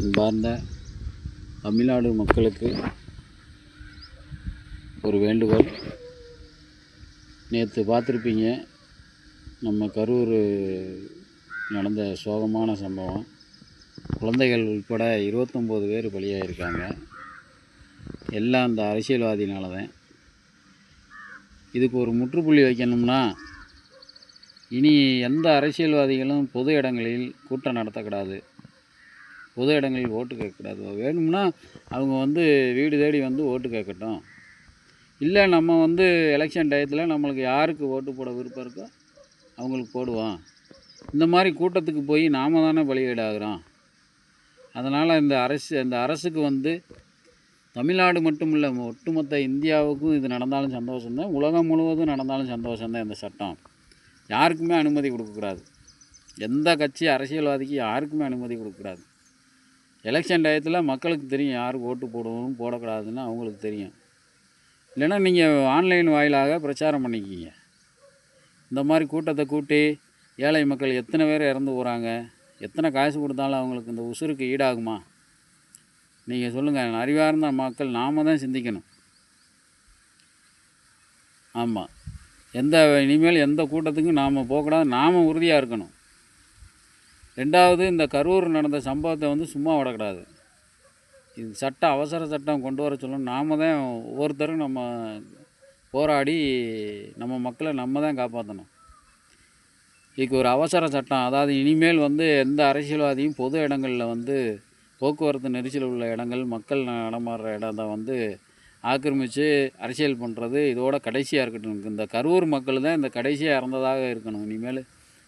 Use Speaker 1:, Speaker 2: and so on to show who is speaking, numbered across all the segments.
Speaker 1: அன்பார்ந்த தமிழ்நாடு மக்களுக்கு ஒரு வேண்டுகோள். நேற்று பார்த்துருப்பீங்க, நம்ம கரூர் நடந்த சோகமான சம்பவம். குழந்தைகள் உட்பட 29 பேர் பலியாகிருக்காங்க. எல்லாம் அந்த அரசியல்வாதினால தான். இதுக்கு ஒரு முற்றுப்புள்ளி வைக்கணும்னா, இனி எந்த அரசியல்வாதிகளும் பொது இடங்களில் கூட்டம் நடத்தக்கூடாது, பொது இடங்களில் ஓட்டு கேட்கக்கூடாது. வேணும்னா அவங்க வீடு தேடி ஓட்டு கேட்கட்டும். இல்லை, நம்ம எலெக்ஷன் டயத்தில் நம்மளுக்கு யாருக்கு ஓட்டு போட விருப்பம் இருக்கோ அவங்களுக்கு போடுவோம். இந்த மாதிரி கூட்டத்துக்கு போய் நாம் தானே பலிகேடாகிறோம். அதனால் இந்த அரசுக்கு தமிழ்நாடு மட்டும் இல்லை, ஒட்டுமொத்த இந்தியாவுக்கும் இது நடந்தாலும் சந்தோஷம்தான், உலகம் முழுவதும் நடந்தாலும் சந்தோஷம்தான். இந்த சட்டம் யாருக்குமே அனுமதி கொடுக்கக்கூடாது. எந்த கட்சி அரசியல்வாதிக்கு யாருக்குமே அனுமதி கொடுக்கக்கூடாது. எலெக்ஷன் டயத்தில் மக்களுக்கு தெரியும் யாருக்கு ஓட்டு போடணும் போடக்கூடாதுன்னு அவங்களுக்கு தெரியும். இல்லைன்னா நீங்கள் ஆன்லைன் வாயிலாக பிரச்சாரம் பண்ணிக்கிங்க. இந்த மாதிரி கூட்டத்தை கூட்டி ஏழை மக்கள் எத்தனை பேர் இறந்து போகிறாங்க, எத்தனை காசு கொடுத்தாலும் அவங்களுக்கு இந்த உசுருக்கு ஈடாகுமா? நீங்கள் சொல்லுங்கள். அறிவார்ந்த மக்கள் நாம் தான் சிந்திக்கணும். ஆமாம், இனிமேல் எந்த கூட்டத்துக்கும் நாம் போகக்கூடாது, நாம் உறுதியாக இருக்கணும். ரெண்டாவது, இந்த கரூர் நடந்த சம்பவத்தை சும்மா விடக்கூடாது. இது அவசர சட்டம் கொண்டு வர சொல்லணும். நாம் தான் ஒவ்வொருத்தரும் நம்ம போராடி நம்ம மக்களை நம்ம தான் காப்பாற்றணும். இதுக்கு ஒரு அவசர சட்டம், அதாவது இனிமேல் எந்த அரசியல்வாதியும் பொது இடங்களில் போக்குவரத்து நெரிசல் உள்ள இடங்கள், மக்கள் நடமாடுற இடத்தை ஆக்கிரமித்து அரசியல் பண்ணுறது இதோட கடைசியாக இருக்கட்டும். இந்த கரூர் மக்கள் தான் இந்த கடைசியாக இறந்ததாக இருக்கணும். இனிமேல்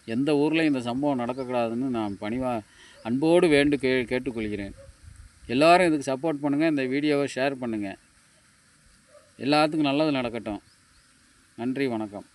Speaker 1: எந்த ஊரில் இந்த சம்பவம் நடக்கக்கூடாதுன்னு நான் அன்போடு கேட்டுக்கொள்கிறேன். எல்லோரும் இதுக்கு சப்போர்ட் பண்ணுங்கள். இந்த வீடியோவை ஷேர் பண்ணுங்கள். எல்லாத்துக்கும் நல்லது நடக்கட்டும். நன்றி, வணக்கம்.